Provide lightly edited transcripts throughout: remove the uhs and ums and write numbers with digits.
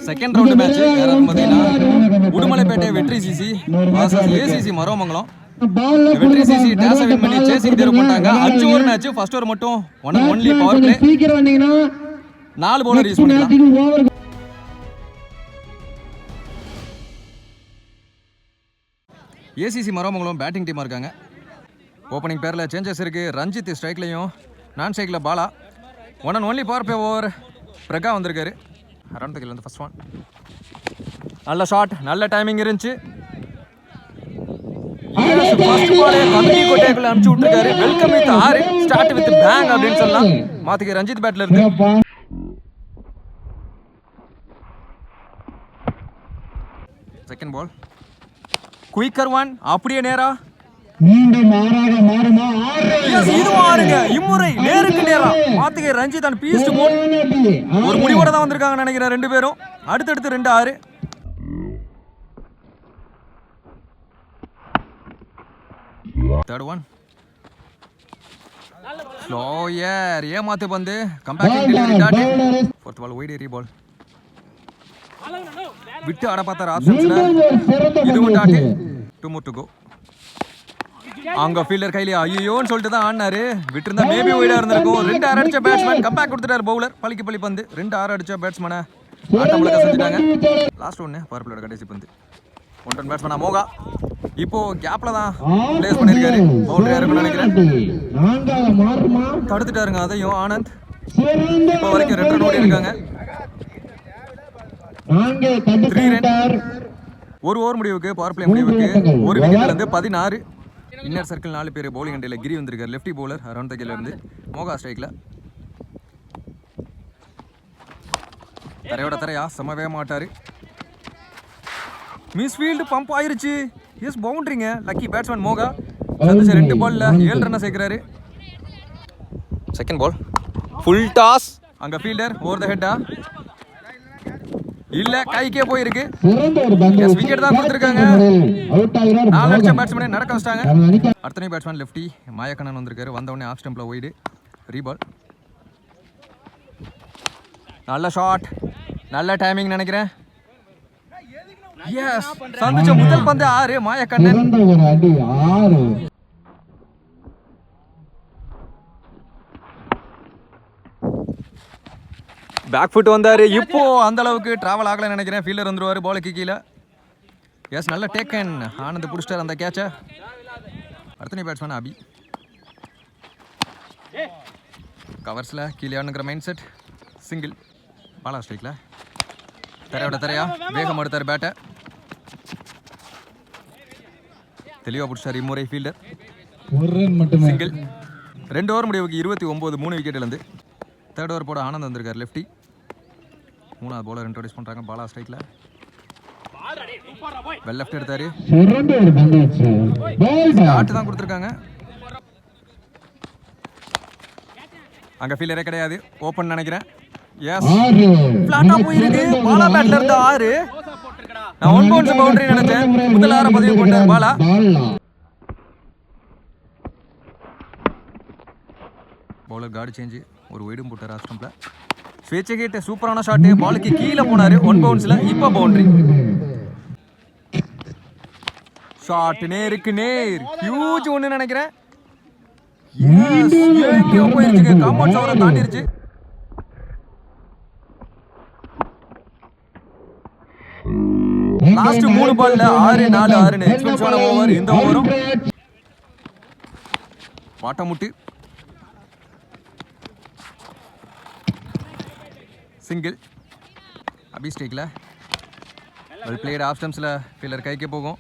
Second round match யாராவது பார்த்தீங்கன்னா உடுமலைப்பேட்டை வெற்றி CC versus ACC Maromangalam. Vetri CC toss win பண்ணி சேசிங் தேர்வு பண்ணாங்க. 5 ஓவர் மேட்ச். ஃபர்ஸ்ட் ஓவர் மட்டும் only power play. 4 bowler use பண்ணிக்கலாம். ஏசிசி மரோமங்கலம் பேட்டிங் டீமா இருக்காங்க. ஓப்பனிங் பேர்ல சேஞ்சஸ் இருக்கு. ரஞ்சித் ஸ்ட்ரைக்லையும் நான் ஸ்ட்ரைக்ல Bala. Only power play over பிரகா வந்திருக்காரு. அரௌண்ட் த கில் ஃபர்ஸ்ட் ஒன். நல்ல ஷாட், நல்ல டைமிங் இருந்துச்சு. ஃபர்ஸ்ட் பாலே கமிட்டி கோட்டைக்குள்ள அனுப்பிச்சு விட்டுருக்காரு. Welcome with 6 start with bang அப்படின்னு சொல்லலாம். மாத்திக்க ரஞ்சித் பேட்ல இருந்து. Second ball quicker one. அப்படியே நேரா இம்முறை நேருக்கு நேரா மாத்திகை ரஞ்சித் அண்ட் பீஸ்ட் மோட். ஒரு முடிவோட தான் வந்திருக்காங்க நினைக்கிறேன் ரெண்டு பேரும். அடுத்தடுத்து 2-6. தேர்ட் ஒன் ஸ்லோயர் ஏமாத்து பந்து. கம்பேக்கிங் delivery dot. Fourth ball wide ஏரி பால். விட்டு ஆட பார்த்தார் ஆப்ஷன்ஸ்ல. இதுவும் டாட். 2 more to go. அங்க ஃபீல்டர் கையில ஐயோன்னு சொல்லிட்டு தான் ஆடினாரு. விட்டுருந்தா மேபி வைடா இருந்திருக்கும். 2 6 அடிச்ச பேட்ஸ்மேன் கம்பேக் கொடுத்துட்டாரு பவுலர். பலிக்கு பலி பந்து. 2 6 அடிச்ச பேட்ஸ்மேனை ஆட்டமுழுக்க செஞ்சுட்டாங்க. லாஸ்ட் ஒன்னு பவர் பிளேயோட கடைசி பந்து. 1 run பேட்ஸ்மேனா மோகா. இப்போ கேப்ல தான் பிளேஸ் பண்ணிருக்காரு. பவுண்டரி இருக்குன்னு நினைக்கிறேன். தடுத்துட்டாருங்க அதையும் ஆனந்த். இப்போ வரைக்கும் 2 run ஓடி இருக்காங்க. 3 run. ஒரு ஓவர் முடிவுக்கு பவர் பிளே முடிவுக்கு ஒரு விக்கெட்ல இருந்து 16. இன்னர் சர்க்கிள் 4 பேர். பவுலிங் அண்டையில் கிரி வந்திருக்காரு. லெஃப்டி பவுலர் அரௌண்ட் த கில் இருந்து. மோகா ஸ்ட்ரைக்ல. தரையோட தரையா சமவே மாட்டாரு. மிஸ் ஃபீல்டு பம்ப் ஆயிருச்சு. எஸ் பவுண்டரிங்க. Lucky batsman Moga. 2 பால்ல 7 ரன் சேர்க்கிறாரு. Second ball full toss. அங்க ஃபீல்டர் ஓவர் த ஹெட்டா இல்ல கைக்கே போயிருக்கு. எஸ் விக்கெட் தான் கொடுத்திருக்காங்க. 4 அடிச்ச பேட்ஸ்மேனை நடக்க வச்சிட்டாங்க. அடுத்த பேட்ஸ்மேன் லெஃப்டி மாயக்கண்ணன் வந்திருக்காரு. வந்த உடனே ஆஃப் ஸ்டம்ப்ல வைடு ரீபால். நல்ல ஷாட், நல்ல டைமிங் நினைக்கிறேன். எஸ் சந்திச்ச முதல் பந்து 6 மாயக்கண்ணன். பேக் ஃபுட் வந்தாரு. இப்போ அந்த அளவுக்கு டிராவல் ஆகல நினைக்கிறேன். ஃபீல்டர் வந்துருவாரு பாலுக்கு கீழே. எஸ் நல்ல டேக்கன். ஆனந்த் பிடிச்சிட்டார் அந்த கேட்சை. அடுத்த பேட்ஸ்மேன் அபி. கவர்ஸ்ல கீழே ஆனுங்கிற மைண்ட் செட். சிங்கிள். பாலா ஸ்ட்ரைக்ல. தரையோட தரையா வேகம் எடுத்தார் பேட்டை. தெளிவா பிடிச்சார் இம்முறை ஃபீல்டர். சிங்கிள். 2 ஓவர் முடிவுக்கு 29 3 விக்கெட்ல இருந்து. தேர்ட் ஓவர் போட ஆனந்த் வந்திருக்காரு லெஃப்டி. 3வது பவுலர் இன்ட்ரோடியூஸ் பண்றாங்க. பாலா ஸ்ட்ரைக்ல. வெல் லெஃப்ட் எடுத்தாரு. ஷாட் தான் கொடுத்திருக்காங்க. அங்க ஃபீல்டரே கிடையாது. ஓபன் நினைக்கிறேன். எஸ் ஃபிளாட்டா போயிருக்கு. பாலா பேட்ல இருந்து 6. நான் 1 பவுன்ஸ் பவுண்டரி நினைச்சேன். முதல் 6 பதிவு போட்டார் பாலா. Bowler card change. ஒரு வைடும் போட்டார் ஆஃப் ஸ்டம்ப்ல. ஸ்வேச்சை கேட்ட சூப்பரான ஷாட். பாலுக்கு கீழே போனாரு 1 பவுன்ஸ்ல. இப்போ பவுண்டரி. ஷாட் நேருக்கு நேர். ஹியூஜ் ஒன்னு நினைக்கிறேன். எஸ் எங்கேயோ போயிருச்சு. காம்பவுண்ட் சவரை தாண்டிருச்சு. லாஸ்ட் 3 பால்ல 6 4 6 எக்ஸ்பென்சிவான ஓவர். இந்த ஓவரும் பாட்டமுட்டு. சிங்கிள். அபி ஸ்ட்ரைக்ல. Well played. ஆஃப் ஸ்டம்ப்ஸ்ல ஃபீல்டர் கைக்கு போகும்.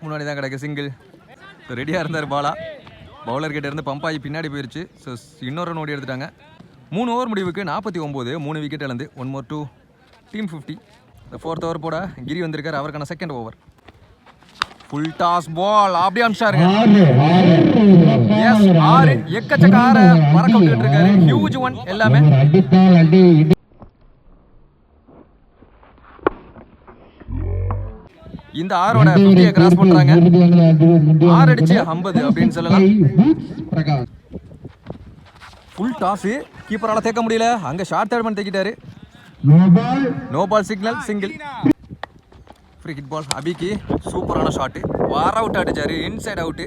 முன்னாடி தான் கிடக்கு. சிங்கிள். ரெடியாக இருந்தார் பாலா. பவுலர் கிட்ட இருந்து பம்ப் ஆகி பின்னாடி போயிருச்சு. ஸோ இன்னொரு ரன் ஓடி எடுத்துட்டாங்க. 3 ஓவர் முடிவுக்கு 49 3 விக்கெட் இழந்து 1 more 2 டீம் 50. இந்த 4th ஓவர் போட கிரி வந்திருக்காரு. அவருக்கான second over. Full toss ball அப்படியே அமிச்சாருங்க. எஸ் 6 எக்கச்சக்க 6 பறக்க விட்டுட்டு இருக்காரு. ஹியூஜ் ஒன் எல்லாமே. இந்த 6ஓட 50 கிராஸ் பண்றாங்க. 6 அடிச்சு 50 அப்படின்னு சொல்லலாம். Full toss. கீப்பரால தேக்க முடியல. அங்க ஷார்ட் தேர்ட் பண்ணி தேக்கிட்டாரு. No ball signal single. Free hit ball அபிக்கு சூப்பரான ஷாட்டு, வார அவுட் அடிச்சாரு, இன்சைட் அவுட்டு.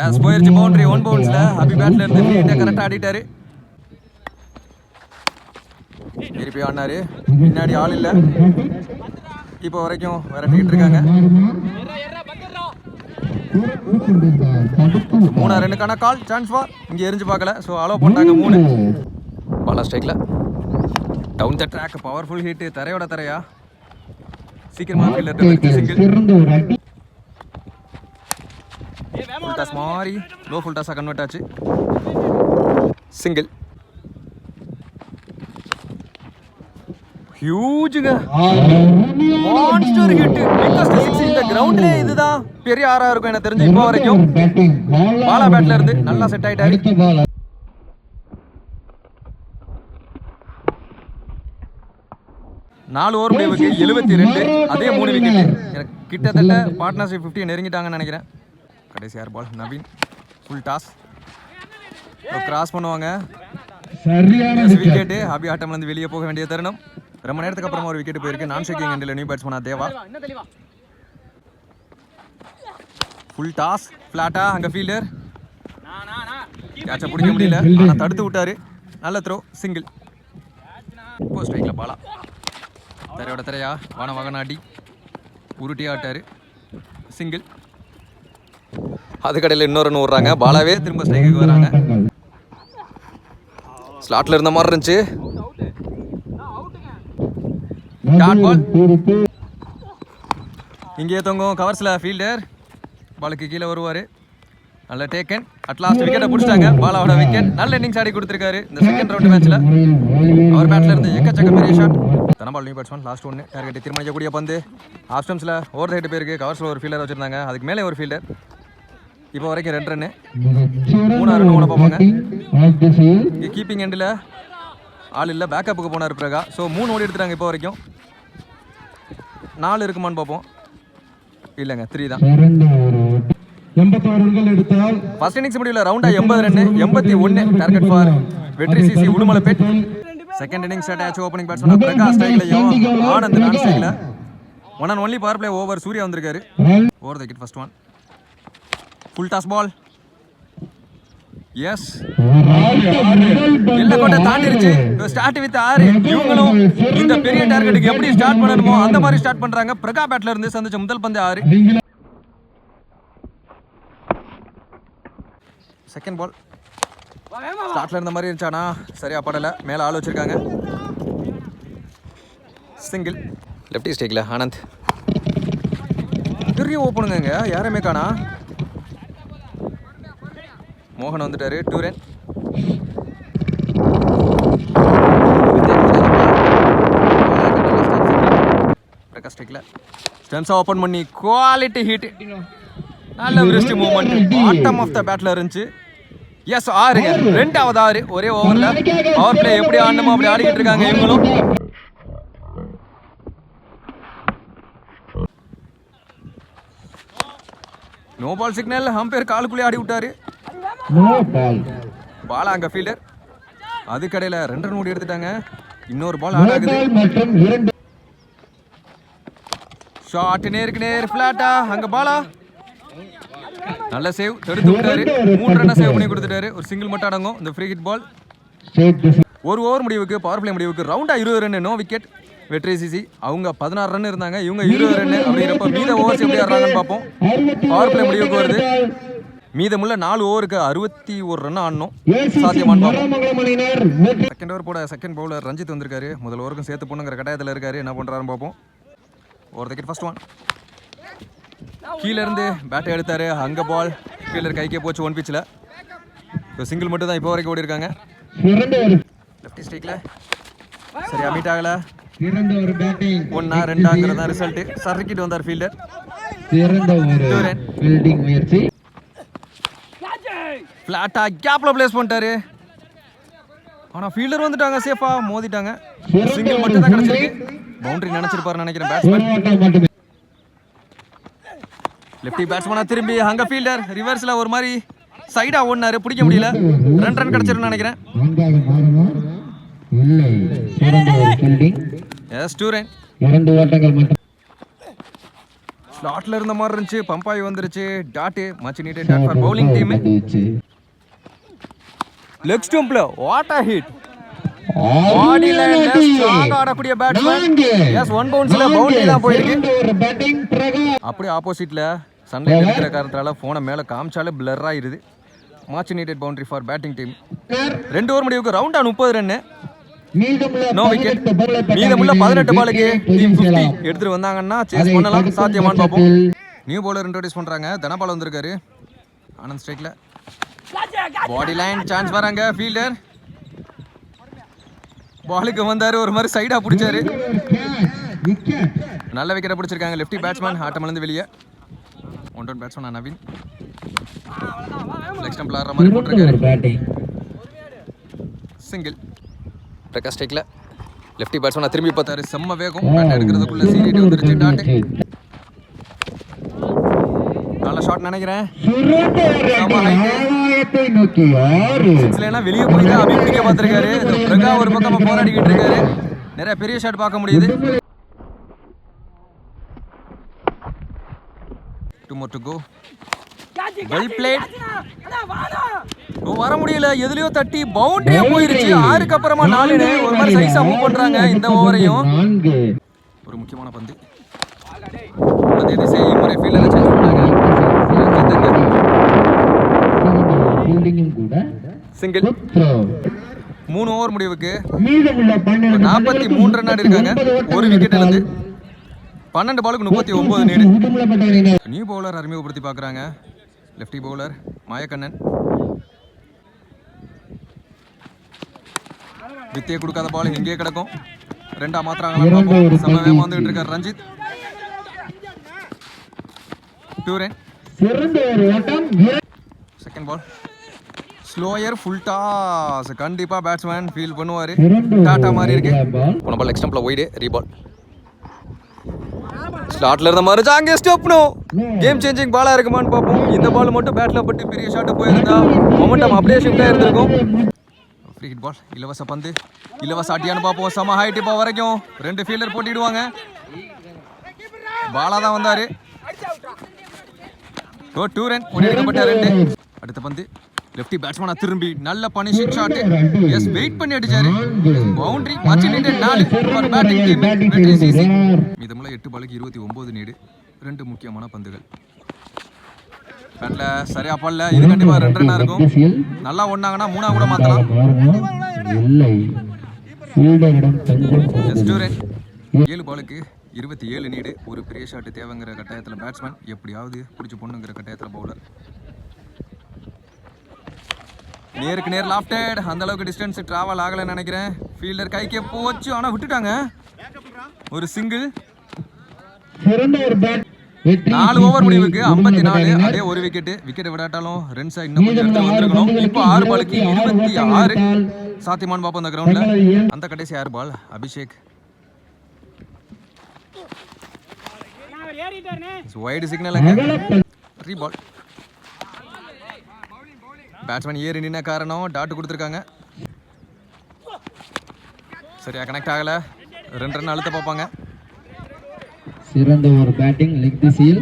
எஸ் போயிருச்சு பவுண்டரி, ஒன் பவுன்ஸ்ல அபி பேட்ல இருந்து ஃபீல்ட கரெக்டா ஆடிட்டாரு. திருப்பி ஆடினாரு, பின்னாடி ஆள் இல்ல, இப்போ வரைக்கும் விரட்டிட்டு இருக்காங்க. 3 ரன்னுக்கான கால், சான்ஸ் ஃபார். இங்க எரிஞ்சு பார்க்கல, ஸோ அலோவ் பண்ணாங்க 3. பாலா ஸ்ட்ரைக்ல down the track, powerful hit, தரையோட தரையா சீக்கிரமா ஃபீல்டர் சிங்கிள். ஃபுல் டாஸ் மாறி லோ ஃபுல் டாஸா கன்வெர்ட் ஆச்சு, சிங்கிள். ஹியூஜுங்க, மான்ஸ்டர் ஹிட், பிக்கஸ்ட் 6 இந்த கிரவுண்ட்லயே. இதுதான் பெரிய ஆறா இருக்கும் எனக்கு தெரிஞ்சு இப்போ வரைக்கும். பாலா பேட்ல இருந்து நல்லா செட் ஆயிட்டாரு. 4 ஓவர் முடிவுக்கு 72, அதே 3 விக்கெட். எனக்கு கிட்டத்தட்ட பார்ட்னர்ஷிப் 50 நெருங்கிட்டாங்கன்னு நினைக்கிறேன். கடைசி யார் பால், நவீன். ஃபுல் டாஸ் கிராஸ் பண்ணுவாங்க, விக்கெட்டு. அபி ஆட்டம்ல இருந்து வெளியே போக வேண்டிய தருணம். ரொம்ப நேரத்துக்கு அப்புறமா ஒரு விக்கெட் போயிருக்கு. நான் ஷேக்கிங் எண்டில் நியூ பேட்ஸ்மேனா தேவா. ஃபுல் டாஸ் ஃபிளாட்டா, அங்க ஃபீல்டர் கேட்ச பிடிக்க முடியல, ஆனா தடுத்து விட்டாரு. நல்ல த்ரோ, சிங்கிள். இப்போ ஸ்ட்ரைக்ல பாலா தரையோட தரையா வான வகனாடி உருட்டி ஆட்டாரு, சிங்கிள். அது கடையில் இன்னொரு ரன் விடுறாங்க, பாலாவே திரும்ப ஸ்ட்ரைக்குக்கு வராங்க. ஸ்லாட்ல இருந்த மாதிரி இருந்துச்சு. டாட் பால் இங்கே தொங்கும் கவர்ஸ்ல, ஃபீல்டர் பாலுக்கு கீழே வருவாரு. நல்ல டேக்கன், அட்லாஸ்ட் விக்கெட்டை பிடிச்சிட்டாங்க. பாலாவோட விக்கெட். நல்ல இன்னிங்ஸ் ஆடி கொடுத்துருக்காரு இந்த செகண்ட் ரவுண்ட் மேட்ச்ல. அவர் பேட்ல இருந்து எக்கச்சக்க பெரிய shot. Dhanapal new batsman, last ஒன்று டார்கெட் தீர்மானிக்கக்கூடிய பந்து. ஆஃப் ஸ்டம்ப்ஸ்ல ஓவர் ஹெட் போயிருக்கு. கவர்ஸ்ல ஒரு ஃபீல்டர் வச்சிருந்தாங்க, அதுக்கு மேலே ஒரு ஃபீல்டர். இப்போ வரைக்கும் 2 ரன்னு, 3 ரன் ஓட பார்ப்பாங்க. இங்கே கீப்பிங் எண்டில் ஆள் இல்லை, பேக்கப்புக்கு போனார் பிரகா. ஸோ 3 ஓடி எடுத்துட்டாங்க இப்போ வரைக்கும். 4 இருக்குமான்னு பார்ப்போம். இல்லைங்க, 3 தான். 86 ரன்கள் எடுத்தால் ஃபர்ஸ்ட் இன்னிங்ஸ் முடியல ரவுண்டா 80 run, 81 target for Vetri CC Udumalpet. Second innings start ஆச்சு. ஓப்பனிங் பேட்ஸ்மேன் பிரகாஷ் ஸ்ட்ரைக்லையும் ஆனந்த் நான் ஸ்ட்ரைக்ல. 1 and only power play over. Surya வந்திருக்காரு. Over the wicket first one. Full toss ball. Yes, எல்லா கோட்டை தாண்டிருச்சு. Start with 6. இவங்களும் இந்த பெரிய டார்கெட்டுக்கு எப்படி ஸ்டார்ட் பண்ணணுமோ அந்த மாதிரி ஸ்டார்ட் பண்றாங்க. பிரகா பேட்ல இருந்து சந்திச்ச முதல் பந்து 6. செகண்ட் பால் ஸ்டார்ட்ல இருந்த மாதிரி இருந்துச்சானா சரியா படல. மேல ஆள் வச்சிருக்காங்க, சிங்கிள். லெஃப்டி ஸ்டேக்ல ஆனந்த். பெரிய ஓப்பனுங்க, யாருமே காணா. மோகன் வந்துட்டாரு, 2 ரன். பிரகாஷ் ஸ்டேக்ல ஸ்டெம்ஸா ஓப்பன் பண்ணி குவாலிட்டி ஹிட். நல்ல wrist movement bottom of the பேட்ல இருந்துச்சு. எஸ், 6ங்க, 2வது 6 ஒரே ஓவர்ல. பவர் பிளே எப்படி ஆடணுமோ அப்படி ஆடிக்கிட்டு இருக்காங்க இவங்களும். நோ பால் சிக்னல், அம்பையர் காலுக்குள்ளே ஆடி விட்டாரு. பாலா அங்க ஃபீல்டர், அது கடையில 2 ரன் ஓடி எடுத்துட்டாங்க. இன்னொரு பால் ஆட் ஆகுது. ஷாட் நேருக்கு நேர் ஃபிளாட்டா, அங்க பாலா நல்ல சேவ், தடுத்து விட்டாரு. 3 ரன்னை சேவ் பண்ணி கொடுத்துட்டாரு. ஒரு சிங்கிள் மட்டும் அடங்கும் இந்த ஃப்ரீ ஹிட் பால். 1 ஓவர் முடிவுக்கு, பவர் பிளே முடிவுக்கு ரவுண்டா 20 ரன், நோ விக்கெட். வெற்றி சிசி அவங்க 16 ரன் இருந்தாங்க, இவங்க 20 ரன். அப்படிங்கிறப்ப மீத ஓவர்ஸ் எப்படி ஆடுறாங்கன்னு பார்ப்போம். பவர் பிளே முடிவுக்கு வருது. மீதமுள்ள 4 ஓவருக்கு 61 ரன் ஆடணும், சாத்தியமானு பார்ப்போம். செகண்ட் ஓவர் போட செகண்ட் பவுலர் ரஞ்சித் வந்திருக்காரு. முதல் ஓவருக்கும் சேர்த்து போனுங்கிற கட்டாயத்தில் இருக்காரு. என்ன பண்றாருன்னு பார்ப்போம். Over the wicket first one. கீழ இருந்து பேட்டை எடுத்தாரு, அங்க பால் ஃபீல்டர் கைக்கே போச்சு. 1 பிச்சில் சிங்கிள் மட்டும் தான் இப்போ வரைக்கும் ஓடி இருக்காங்க. லெஃப்டி ஸ்ட்ரைக்ல சரியா மீட் ஆகல. 1 2ங்கிறதா ரிசல்ட். சர்க்கிட் வந்தார் ஃபீல்டர். ஃபிளாட்டா கேப்ல பிளேஸ் பண்ணிட்டாரு. ஆனா ஃபீல்டர் வந்துட்டாங்க, சேஃபா மோதிட்டாங்க. சிங்கிள் மட்டும் தான் கிடைச்சிருக்கு. பவுண்டரி நினைச்சிருப்பாரு நினைக்கிறேன் பேட்ஸ்மேன். லெஃப்டி பேட்ஸ்மேனா திரும்பி அங்க ஃபீல்டர் ரிவர்ஸ்ல ஒரு மாதிரி சைடா ஓடினாரு, பிடிக்க முடியல. 2 ரன் கிடைச்சிருன்னு நினைக்கிறேன். இல்லை, சிறந்த ஒரு ஃபீல்டிங். S 2 run. 2 ஓட்டங்கள் மட்டும். ஸ்லாட்ல இருந்த மாதிரி இருந்துச்சு, பம்பாய் வந்துருச்சு. Dot much needed dot for bowling team. Leg ஸ்டம்ப்ல வாட் அ ஹிட். பாடி லைன்ல ஸ்ட்ராங் ஆடக்கூடிய பேட்ஸ்மேன். எஸ் 1 பவுன்ஸ்ல பவுண்டரி தான் போயிருக்கு. அப்படியே ஆப்போசிட்ல சன்லைட் இருக்கிற காரணத்தால போனை மேல காமிச்சாலே பிளர் ஆயிருது. Much needed boundary for batting team. 2 over முடிவுக்கு ரவுண்டா 30 ரன். No wicket. மீதமுள்ள 18 பாலுக்கு டீம் 50 எடுத்துட்டு வந்தாங்கன்னா சேஸ் பண்ணலாம். சாத்தியமான்னு பார்ப்போம். நியூ பவுலர் இன்ட்ரோடியூஸ் பண்றாங்க. தனபால் வந்திருக்காரு. ஆனந்த் ஸ்ட்ரைக்ல. பாடி லைன் சான்ஸ் வராங்க. ஃபீல்டர் பாலுக்கு வந்தாரு, ஒரு மாதிரி சைடா பிடிச்சாரு. நல்ல விக்கெட்டை பிடிச்சிருக்காங்க. லெஃப்டி பேட்ஸ்மேன் ஆட்டமிழந்து வெளியே. One down batsman Naveen. Leg ஸ்டம்ப்ல ஆடுற மாதிரி போட்டிருக்காரு. சிங்கிள். பிரகாஷ் ஸ்ட்ரைக்ல. லெஃப்டி பேட்ஸ்மேன் திரும்பி பார்த்தாரு. செம்ம வேகம். பேட் எடுக்கிறதுக்குள்ள சீரிட்டு வந்துருச்சு. டாட். நல்ல ஷாட் நினைக்கிறேன். வெளியே போய் தான் அபி பிடிக்க பார்த்திருக்காரு. பிரகா ஒரு பக்கமா போராடிக்கிட்டு இருக்காரு. நிறைய பெரிய ஷாட் பார்க்க முடியுது. 2 more to go. Well plate. வர முடியல, எதுலயோ தட்டி பவுண்டரியா போயிருச்சு. 6க்கு அப்புறமா 4 ஒரு மாதிரி சைஸா மூவ் பண்றாங்க இந்த ஓவரையும். ஒரு முக்கியமான பந்து. அதே திசை முறை ஃபீல்டரை சேஞ்ச் பண்ணாங்க. சிங்கிள். 3 ஓவர் முடிவுக்கு 43 ரன் இருக்காங்க. ஒரு விக்கெட் இழந்து 12 பாலுக்கு 39 நீடு. நியூ பவுலர் அறிமுகப்படுத்தி பார்க்குறாங்க. Lefty bowler Mayakannan. வித்தியை கொடுக்காத பால் இங்கே கிடக்கும். 2 மாத்திராங்களா? சமவே வந்துட்டு இருக்கார் Ranjith. 2 run. Second ball slower full toss. கண்டிப்பா பேட்ஸ்மேன் ஃபீல் பண்ணுவாரு. டாட்டா மாதிரி இருக்கு. போன பால் லெக் ஸ்டம்ப்ல ஒய்டு. ரீபால். ஸ்லாட்ல இருந்த மாதிரி அங்கே ஸ்டெப்னோ. கேம் சேஞ்சிங் பாலா இருக்குமான்னு பார்ப்போம். இந்த பால் மட்டும் பேட்ல பட்டு பெரிய ஷாட் போயிருந்தா மொமெண்டம் அப்படியே ஷிஃப்ட் ஆயிருந்திருக்கும். Free hit ball. இலவச பந்து. இலவச அட்டியான்னு பார்ப்போம். செம ஹைட் இப்போ வரைக்கும் 2 ஃபீல்டர் போட்டிடுவாங்க. பாலா தான் வந்தாரு. 2 ரன். எடுக்கப்பட்ட 2. அடுத்த பந்து லெஃப்டி பேட்ஸ்மேனா திரும்பி நல்ல பனிஷிங் ஷாட். எஸ் வெயிட் பண்ணி அடிச்சாரு. Boundary. Much needed 4 for batting team. வெற்றி சிசி. மீதமுள்ள 8 பாலுக்கு 29 நீடு. 2 முக்கியமான பந்துகள். பேட்ல சரியா பல்ல. இது கண்டிப்பா 2 ரன்னா இருக்கும். நல்லா ஓடுனாங்கன்னா 3 கூட மாத்தலாம். 7 பாலுக்கு 27 நீடு. ஒரு பெரிய ஷாட் தேவைங்கிற கட்டாயத்தில் பேட்ஸ்மேன், எப்படியாவது பிடிச்சி பொண்ணுங்கிற கட்டாயத்தில் பவுலர். நேருக்கு நேர் லாஃப்டட். அந்த அளவுக்கு டிஸ்டன்ஸ் டிராவல் ஆகலைன்னு நினைக்கிறேன். ஃபீல்டர் கைக்கே போச்சு, ஆனால் விட்டுட்டாங்க. ஒரு சிங்கிள். 4 ஓவர் முடிவுக்கு 54. அதே ஒரு விக்கெட். விக்கெட் விடாட்டாலும் ரன்ஸா இன்னும் கொஞ்சம் இடத்துல வந்திருக்கணும். இப்போ 6 பாலுக்கு 26 சாத்தியமான்னு பார்ப்போம் அந்த கிரவுண்ட்ல. அந்த கடைசி 6 ball Abhishek. Wide signal. Reball. Batsman ஏறி நின்ன காரணம் டாட் கொடுத்துருக்காங்க. சரியா கனெக்ட் ஆகல. 2 ரன் அழுத்த பார்ப்பாங்க. சிறந்த ஒரு பேட்டிங். லெக் திசையில்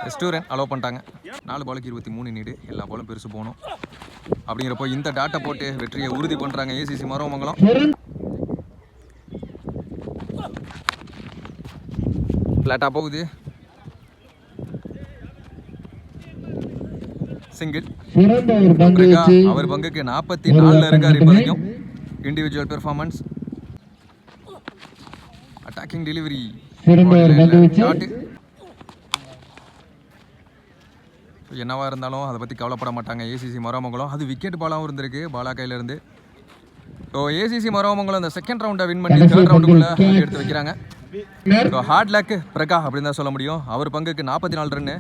2 ரன் அலோவ் பண்ணிட்டாங்க. 4 பாலுக்கு 23 நீடு. எல்லா பாலும் பெருசு போகணும். அப்படிங்கிறப்போ இந்த டாட்டை போட்டு வெற்றியை உறுதி பண்றாங்க ஏசிசி மரவமங்கலம். பிளாட்டா போகுது. சிங்கிள். அவர் பங்குக்கு 44 இருக்காரு இப்போதைக்கும். Individual performance. Attacking delivery. என்னவா இருந்தாலும் அதை பற்றி கவலைப்பட மாட்டாங்க ஏசிசி மரவமங்கலம். அது விக்கெட் பாலாகவும் இருந்திருக்கு பாலா கையில இருந்து. ஸோ ஏசிசி மரவமங்கலம் இந்த செகண்ட் ரவுண்டை வின் பண்ணி 3rd ரவுண்டுக்குள்ள எடுத்து வைக்கிறாங்க. ஹார்ட் லக் பிரகா அப்படின்னு தான் சொல்ல முடியும். அவர் பங்குக்கு 44 ரன்னு.